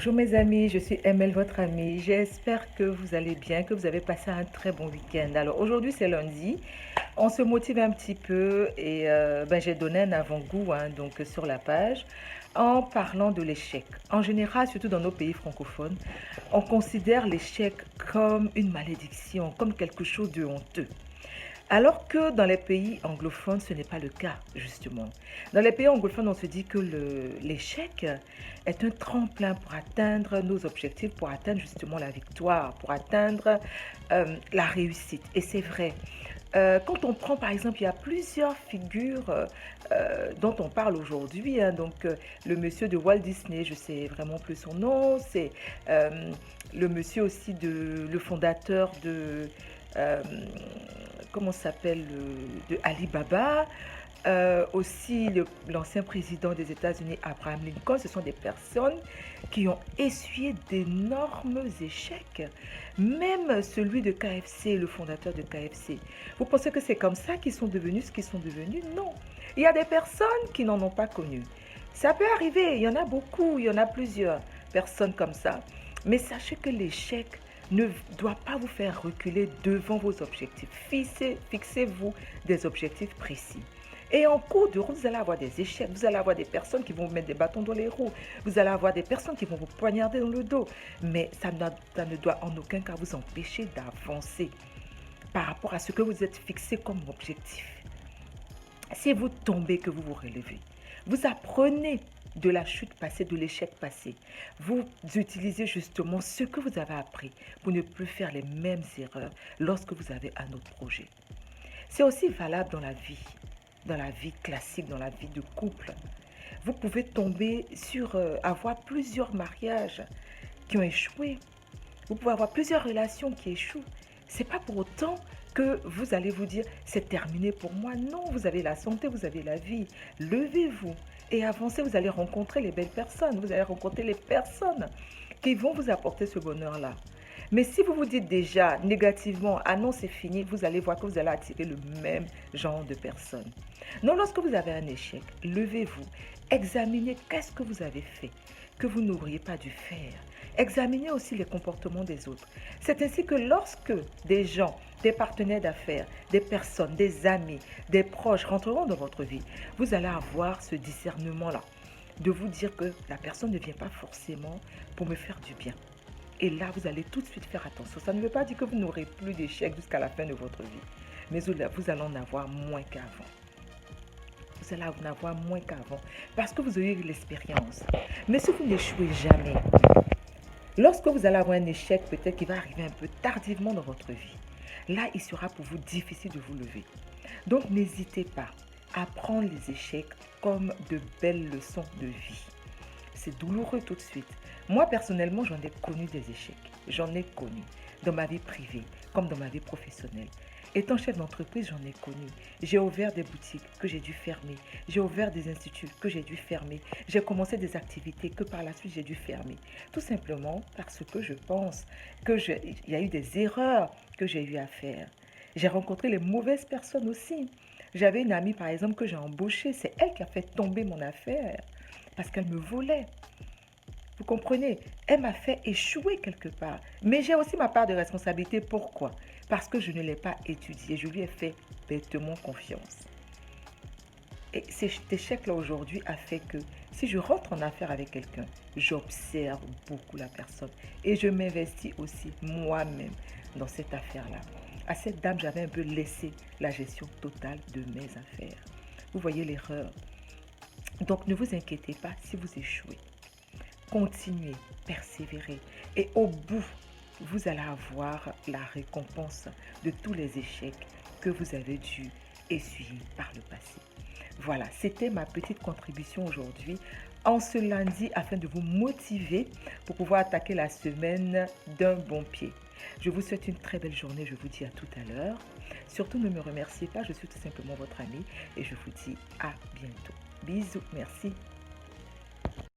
Bonjour mes amis, je suis ML, votre amie. J'espère que vous allez bien, que vous avez passé un très bon week-end. Alors aujourd'hui c'est lundi, on se motive un petit peu et j'ai donné un avant-goût sur la page en parlant de l'échec. En général, surtout dans nos pays francophones, on considère l'échec comme une malédiction, comme quelque chose de honteux. Alors que dans les pays anglophones, ce n'est pas le cas, justement. Dans les pays anglophones, on se dit que l'échec est un tremplin pour atteindre nos objectifs, pour atteindre justement la victoire, pour atteindre la réussite. Et c'est vrai. Quand on prend, par exemple, il y a plusieurs figures dont on parle aujourd'hui. Le monsieur de Walt Disney, je sais vraiment plus son nom. C'est le monsieur aussi le fondateur de euh, comment s'appelle, de Alibaba, aussi l'ancien président des États-Unis, Abraham Lincoln. Ce sont des personnes qui ont essuyé d'énormes échecs. Même celui de KFC, le fondateur de KFC. Vous pensez que c'est comme ça qu'ils sont devenus ce qu'ils sont devenus? Non. Il y a des personnes qui n'en ont pas connu. Ça peut arriver, il y en a beaucoup, il y en a plusieurs personnes comme ça. Mais sachez que l'échec ne doit pas vous faire reculer devant vos objectifs. Fixez-vous des objectifs précis. Et en cours de route, vous allez avoir des échecs, vous allez avoir des personnes qui vont vous mettre des bâtons dans les roues, vous allez avoir des personnes qui vont vous poignarder dans le dos. Mais ça ne doit en aucun cas vous empêcher d'avancer par rapport à ce que vous êtes fixé comme objectif. Si vous tombez, que vous vous relevez, vous apprenez de la chute passée, de l'échec passé. Vous utilisez justement ce que vous avez appris pour ne plus faire les mêmes erreurs lorsque vous avez un autre projet. C'est aussi valable dans la vie classique, dans la vie de couple. Vous pouvez tomber sur avoir plusieurs mariages qui ont échoué. Vous pouvez avoir plusieurs relations qui échouent. C'est pas pour autant que vous allez vous dire c'est terminé pour moi. Non, vous avez la santé, vous avez la vie. Levez-vous et avancez. Vous allez rencontrer les belles personnes. Vous allez rencontrer les personnes qui vont vous apporter ce bonheur-là. Mais si vous vous dites déjà négativement, ah non, c'est fini, vous allez voir que vous allez attirer le même genre de personnes. Non, lorsque vous avez un échec, levez-vous, examinez qu'est-ce que vous avez fait que vous n'auriez pas dû faire. Examinez aussi les comportements des autres. C'est ainsi que lorsque des gens, des partenaires d'affaires, des personnes, des amis, des proches rentreront dans votre vie, vous allez avoir ce discernement-là de vous dire que la personne ne vient pas forcément pour me faire du bien. Et là, vous allez tout de suite faire attention. Ça ne veut pas dire que vous n'aurez plus d'échecs jusqu'à la fin de votre vie. Mais vous allez en avoir moins qu'avant. Vous allez en avoir moins qu'avant. Parce que vous avez eu l'expérience. Mais si vous n'échouez jamais, lorsque vous allez avoir un échec, peut-être qu'il va arriver un peu tardivement dans votre vie. Là, il sera pour vous difficile de vous lever. Donc, n'hésitez pas à prendre les échecs comme de belles leçons de vie. C'est douloureux tout de suite. Moi, personnellement, j'en ai connu des échecs. J'en ai connu dans ma vie privée comme dans ma vie professionnelle. Étant chef d'entreprise, j'en ai connu. J'ai ouvert des boutiques que j'ai dû fermer. J'ai ouvert des instituts que j'ai dû fermer. J'ai commencé des activités que par la suite j'ai dû fermer. Tout simplement parce que je pense qu'il y a eu des erreurs que j'ai eu à faire. J'ai rencontré les mauvaises personnes aussi. J'avais une amie, par exemple, que j'ai embauchée. C'est elle qui a fait tomber mon affaire parce qu'elle me volait. Vous comprenez? Elle m'a fait échouer quelque part. Mais j'ai aussi ma part de responsabilité. Pourquoi? Parce que je ne l'ai pas étudié. Je lui ai fait bêtement confiance. Et cet échec-là aujourd'hui a fait que si je rentre en affaire avec quelqu'un, j'observe beaucoup la personne. Et je m'investis aussi moi-même dans cette affaire-là. À cette dame, j'avais un peu laissé la gestion totale de mes affaires. Vous voyez l'erreur. Donc ne vous inquiétez pas si vous échouez. Continuez, persévérez et au bout, vous allez avoir la récompense de tous les échecs que vous avez dû essuyer par le passé. Voilà, c'était ma petite contribution aujourd'hui en ce lundi afin de vous motiver pour pouvoir attaquer la semaine d'un bon pied. Je vous souhaite une très belle journée, je vous dis à tout à l'heure. Surtout ne me remerciez pas, je suis tout simplement votre amie et je vous dis à bientôt. Bisous, merci.